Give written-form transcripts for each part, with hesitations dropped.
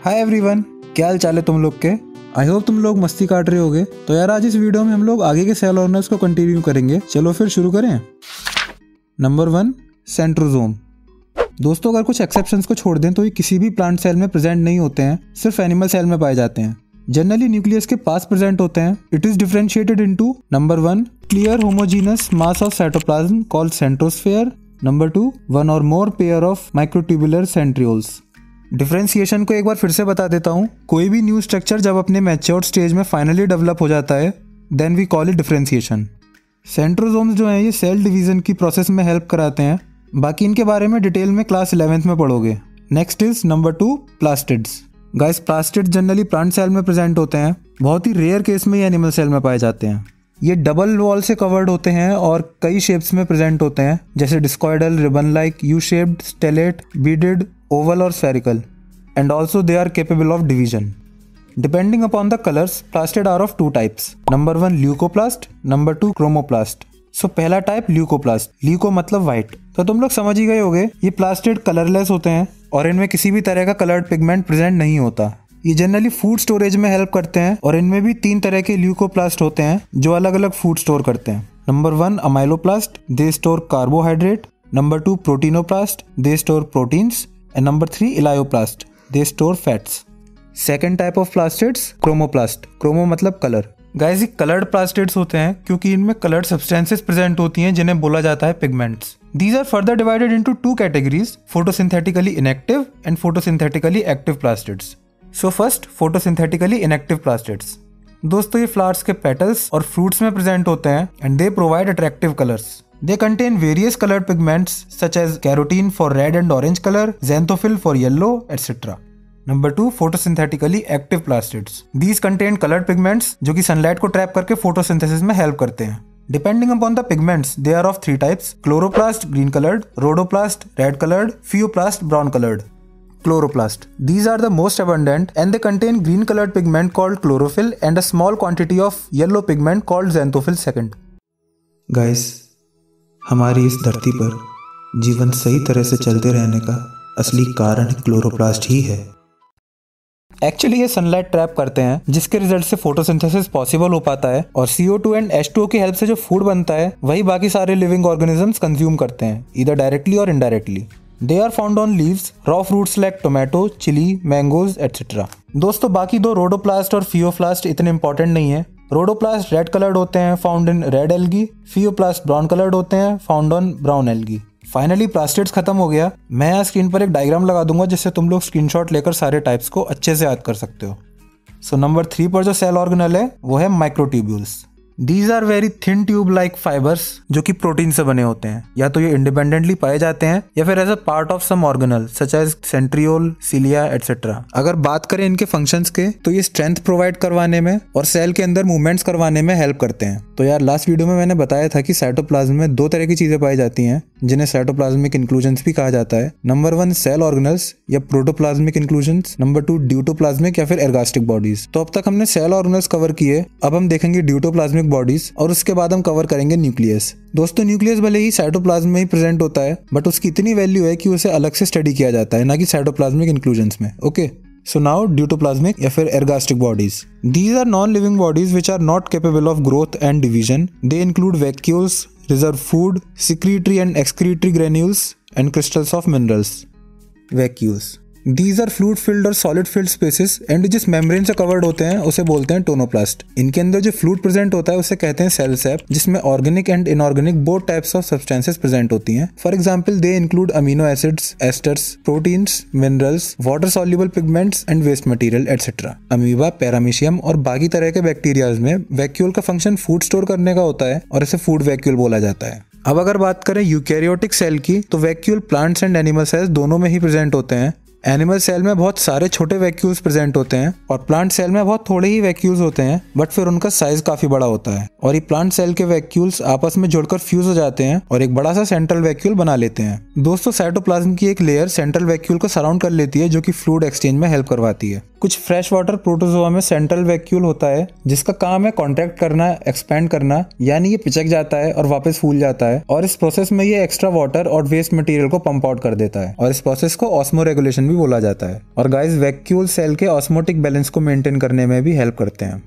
Hi everyone, क्या हाल चाल है तुम लोग के। आई होप तुम लोग मस्ती काट रहे होगे। तो यार आज इस वीडियो में हम लोग आगे के सेल ऑर्गेनल्स को कंटिन्यू करेंगे। चलो फिर शुरू करें। Number 1, centrosome. दोस्तों अगर कुछ एक्सेप्शंस को छोड़ दें तो ये किसी भी प्लांट सेल में प्रेजेंट नहीं होते हैं, सिर्फ एनिमल सेल में पाए जाते हैं। जनरली न्यूक्लियस के पास प्रेजेंट होते हैं। It is differentiated into number 1, clear homogeneous mass of cytoplasm called centrosphere. Number 2, one और more pair of microtubular centrioles. Differentiation को एक बार फिर से बता देता हूँ। कोई भी न्यू स्ट्रक्चर जब अपने मैच्योर्ड स्टेज में फाइनली डेवलप हो जाता है, then we call it differentiation. Centrosomes जो हैं ये सेल डिवीजन की प्रोसेस में हेल्प कराते हैं। बाकी इनके बारे में डिटेल में क्लास 11th में पढ़ोगे। Next is number 2, plastids. Guys plastids generally plant cell में प्रेजेंट होते हैं। बहुत ही रेयर केस में ये एनिमल सेल में पाए जाते हैं। ये डबल वॉल से कवर्ड होते हैं और कई शेप्स में प्रेजेंट होते हैं, जैसे discoidal, ribbon like, U shaped, stellate, beaded, oval और spherical. And also they are capable of division. Depending upon the colours, plastid are of 2 types. Number 1 leucoplast, number 2 chromoplast. So पहला type leucoplast. Leuco मतलब white. तो तुम लोग समझ ही गए होगे, ये प्लास्टिड कलरलेस होते हैं और इनमें किसी भी तरह का कलर्ड पिगमेंट प्रेजेंट नहीं होता। ये जनरली फूड स्टोरेज में हेल्प करते हैं और इनमें भी 3 तरह के ल्यूकोप्लास्ट होते हैं जो अलग अलग फूड स्टोर करते हैं। Number 1 amyloplast, they store carbohydrate. Number 2 proteinoplast, they store proteins. And number 3 elaioplast, they store fats. Second type of plastids chromoplast. Chromo मतलब कलर। गाइस ये कलर्ड प्लास्टिड्स होते हैं क्योंकि इनमें कलर्ड सब्सटेंसेस प्रेजेंट होती हैं जिन्हें बोला जाता है pigments. These are further divided into 2 categories, photosynthetically inactive and photosynthetically active plastids. So first, photosynthetically inactive plastids. दोस्तों ये फ्लावर्स के पेटल्स और फ्रूट्स में प्रेजेंट होते हैं and they provide attractive colors. They contain various colored pigments such as carotene for red and orange color, xanthophyll for yellow, etc. Number 2, photosynthetically active plastids. These contain colored pigments जो कि sunlight को trap करके photosynthesis में help करते हैं। Depending upon the pigments, they are of 3 types: chloroplast green colored, rhodoplast red colored, pheoplast brown colored. Chloroplast. These are the most abundant and they contain green colored pigment called chlorophyll and a small quantity of yellow pigment called xanthophyll second. Guys, हमारी इस धरती पर जीवन सही तरह से चलते रहने का असली कारण क्लोरोप्लास्ट ही है। एक्चुअली ये सनलाइट ट्रैप करते हैं जिसके रिजल्ट से फोटोसिंथेसिस पॉसिबल हो पाता है और CO2 एंड H2O की हेल्प से जो फूड बनता है वही बाकी सारे लिविंग ऑर्गेनिजम्स कंज्यूम करते हैं, ईदर डायरेक्टली और indirectly. They are found on leaves, raw fruits like tomato, chilli, mangoes etcetera. दोस्तों बाकी 2 रोडोप्लास्ट और फियोप्लास्ट इतने इंपॉर्टेंट नहीं है। रोडोप्लास्ट रेड कलर्ड होते हैं, found in red algae. Phaeoplast brown coloured होते हैं, found on brown algae. Finally plastids खत्म हो गया। मैं यहाँ स्क्रीन पर एक डायग्राम लगा दूंगा जिससे तुम लोग स्क्रीनशॉट लेकर सारे टाइप्स को अच्छे से याद कर सकते हो। सो नंबर 3 पर जो सेल ऑर्गेनल है वो है microtubules. These are very thin tube like fibers जो कि प्रोटीन से बने होते हैं। या तो ये इंडिपेंडेंटली पाए जाते हैं या फिर as a part of some organelle such as centriole, cilia etcetera. अगर बात करें इनके फंक्शंस के तो ये स्ट्रेंथ प्रोवाइड करवाने में और सेल के अंदर मूवमेंट्स करवाने में हेल्प करते हैं। तो यार लास्ट वीडियो में मैंने बताया था कि साइटोप्लाज्म में 2 तरह की चीजें पाई जाती हैं जिन्हें साइटोप्लाज्मिक इंक्लूजन्स भी कहा जाता है। नंबर 1 सेल ऑर्गेनल्स या प्रोटोप्लाज्मिक इंक्लूजन्स। नंबर 2 ड्यूटोप्लाज्मिक या फिर एर्गास्टिक बॉडीज। तो अब तक हमने सेल ऑर्गेनल्स कवर किए, अब हम देखेंगे ड्यूटोप्लाज्मिक बॉडीज और उसके बाद हम कवर करेंगे न्यूक्लियस। दोस्तों न्यूक्लियस भले ही साइटोप्लाज्म में ही प्रेजेंट होता है बट उसकी इतनी वैल्यू है कि उसे अलग से स्टडी किया जाता है, ना कि साइटोप्लाज्मिक इंक्लूजन्स में। ओके, so now ड्यूटोप्लाज्मिक या फिर ergastic bodies. These are non-living bodies which are not capable of growth and division. They include vacuoles, reserve food, secretory and excretory granules and crystals of minerals. Vacuoles. These are fluid filled और solid filled spaces and जिस membrane से covered होते हैं उसे बोलते हैं tonoplast. इनके अंदर जो फ्लूइड प्रेजेंट होता है उसे कहते हैं सेल सैप, जिसमें organic and inorganic both types of substances present होती हैं। For example they include amino acids, esters, proteins, minerals, water soluble pigments and waste material etcetera. Amoeba, paramecium और बाकी तरह के बैक्टीरियाज में वैक्यूल का फंक्शन फूड स्टोर करने का होता है और इसे फूड वैक्यूल बोला जाता है। अब अगर बात करें यूकैरियोटिक सेल की तो vacuole plants and animal cells दोनों में ही प्रेजेंट होते हैं। एनिमल सेल में बहुत सारे छोटे वैक्यूल्स प्रेजेंट होते हैं और प्लांट सेल में बहुत थोड़े ही वैक्यूल्स होते हैं बट फिर उनका साइज काफी बड़ा होता है और ये प्लांट सेल के वैक्यूल्स आपस में जुड़कर फ्यूज हो जाते हैं और एक बड़ा सा सेंट्रल वैक्यूल बना लेते हैं। दोस्तों साइटोप्लाज्म की एक लेयर सेंट्रल वैक्यूल को सराउंड कर लेती है जो कि फ्लूइड एक्सचेंज में हेल्प करवाती है। कुछ फ्रेश वाटर प्रोटोजोआ में सेंट्रल वैक्यूल होता है जिसका काम है कॉन्ट्रैक्ट करना, एक्सपैंड करना, यानी ये पिचक जाता है और वापस फूल जाता है और इस प्रोसेस में ये एक्स्ट्रा वाटर और वेस्ट मटेरियल को पंप आउट कर देता है और इस प्रोसेस को ऑस्मो रेगुलेशन भी भी बोला जाता है। और गाइस वैक्यूल सेल के ऑस्मोटिक बैलेंस को मेंटेन करने में भी हेल्प करते हैं।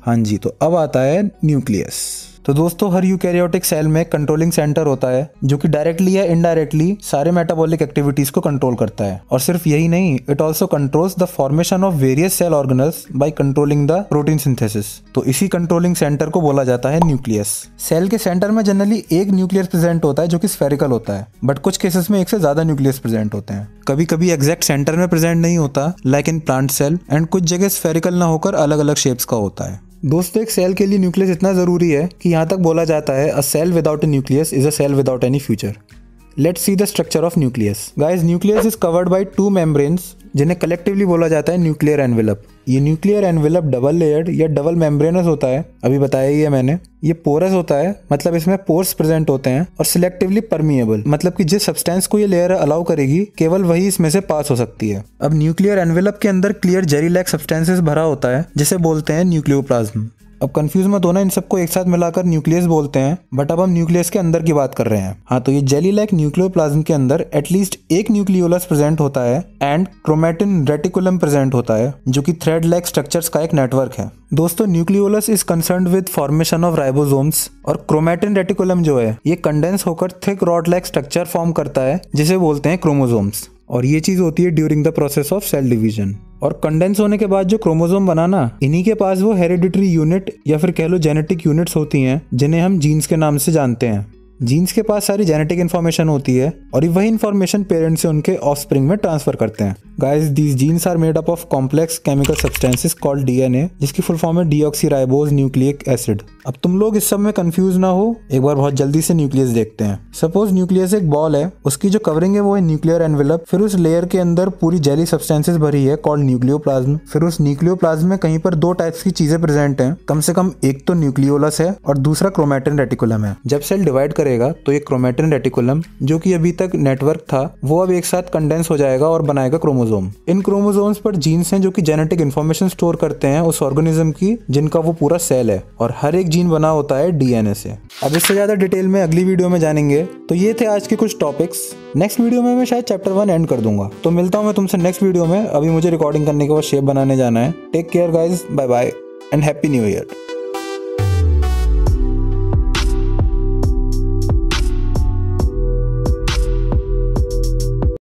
हाँ जी, तो अब आता है न्यूक्लियस। तो दोस्तों हर यूकैरियोटिक सेल में कंट्रोलिंग सेंटर होता है जो कि डायरेक्टली या इनडायरेक्टली सारे मेटाबॉलिक एक्टिविटीज को कंट्रोल करता है। और सिर्फ यही नहीं, it also controls the formation of various cell organelles by controlling the protein synthesis. तो इसी कंट्रोलिंग सेंटर को बोला जाता है न्यूक्लियस। सेल के सेंटर में जनरली एक न्यूक्लियस प्रेजेंट होता है जो कि स्फेरिकल होता है, बट कुछ केसेस में एक से ज्यादा न्यूक्लियस प्रेजेंट होते हैं। कभी कभी एग्जैक्ट सेंटर में प्रेजेंट नहीं होता, like in plant cell, and कुछ जगह स्फेरिकल ना होकर अलग अलग शेप्स का होता है। दोस्तों एक सेल के लिए न्यूक्लियस इतना जरूरी है कि यहाँ तक बोला जाता है a cell without a nucleus is a cell without any future. Let's see the structure of nucleus. Guys nucleus is covered by 2 membranes जिन्हें कलेक्टिवली बोला जाता है न्यूक्लियर एनवेलप। ये न्यूक्लियर एनवेलप डबल लेयर्ड या डबल मेम्ब्रेनस होता है, अभी बताया ही है मैंने। ये पोरस होता है, मतलब इसमें पोर्स प्रेजेंट होते हैं, और सिलेक्टिवली परमिएबल, मतलब कि जिस सब्सटेंस को ये लेयर अलाउ करेगी केवल वही इसमें से पास हो सकती है। अब न्यूक्लियर एनवेलप के अंदर क्लियर जेली लाइक सब्सटेंसेस भरा होता है जिसे बोलते हैं न्यूक्लियोप्लाज्म। अब कंफ्यूज मत होना, इन सबको एक साथ मिलाकर न्यूक्लियस बोलते हैं, बट अब हम न्यूक्लियस के अंदर की बात कर रहे हैं। हाँ, तो ये जेली लाइक न्यूक्लियोप्लाज्म के अंदर एटलीस्ट एक न्यूक्लियोलस प्रेजेंट होता है एंड क्रोमैटिन रेटिकुलम प्रेजेंट होता है जो कि थ्रेड लाइक स्ट्रक्चर्स का एक नेटवर्क है। दोस्तों nucleolus is concerned with formation of ribosomes, और क्रोमैटिन रेटिकुलम जो है ये कंडेंस होकर thick rod like structure form करता है जिसे बोलते हैं क्रोमोसोम्स। और ये चीज होती है during the process of cell division. और कंडेंस होने के बाद जो क्रोमोसोम बनाना, इन्हीं के पास वो हेरिडिटरी यूनिट या फिर कह लो जेनेटिक यूनिट्स होती हैं जिन्हें हम जीन्स के नाम से जानते हैं। जीन्स के पास सारी जेनेटिक इन्फॉर्मेशन होती है और वही इन्फॉर्मेशन पेरेंट्स से उनके ऑफस्प्रिंग में ट्रांसफर करते हैं। Guys these genes are made up of complex chemical substances called DNA, जिसकी फुल फॉर्म है डीऑक्सीराइबोज न्यूक्लिक एसिड। अब तुम लोग इस सब में कंफ्यूज ना हो, एक बार बहुत जल्दी से न्यूक्लियस देखते हैं। सपोज न्यूक्लियस एक बॉल है, उसकी जो कवरिंग है वो है न्यूक्लियर एनवेलप, फिर उस लेयर के अंदर पूरी जेली सब्सटेंसेस भरी है कॉल्ड न्यूक्लियोप्लाज्म। फिर उस न्यूक्लियोप्लाज्म में कहीं पर 2 टाइप्स की चीजें प्रेजेंट हैं, कम से कम एक तो न्यूक्लियोलस है और दूसरा क्रोमैटिन रेटिकुलम है। जब सेल डिवाइड करेगा तो ये क्रोमैटिन रेटिकुलम, जो कि अभी तक नेटवर्क था, वो अब एक साथ कंडेंस हो जाएगा और बनाएगा क्रोमोसोम। इन क्रोमोसोम्स पर जीन्स हैं जो कि जेनेटिक इन्फॉर्मेशन स्टोर करते हैं उस ऑर्गेनिज्म की जिनका वो पूरा सेल है, और हर एक जीन बना होता है डीएनए से। अब इससे ज्यादा डिटेल में अगली वीडियो में जानेंगे। तो ये थे आज के कुछ टॉपिक्स। नेक्स्ट वीडियो में मैं शायद चैप्टर 1 एंड कर दूंगा। तो मिलता हूँ मैं तुमसे नेक्स्ट वीडियो में। अभी मुझे रिकॉर्डिंग करने के बाद शेप बनाने जाना है। Take care guys, bye bye and happy new year.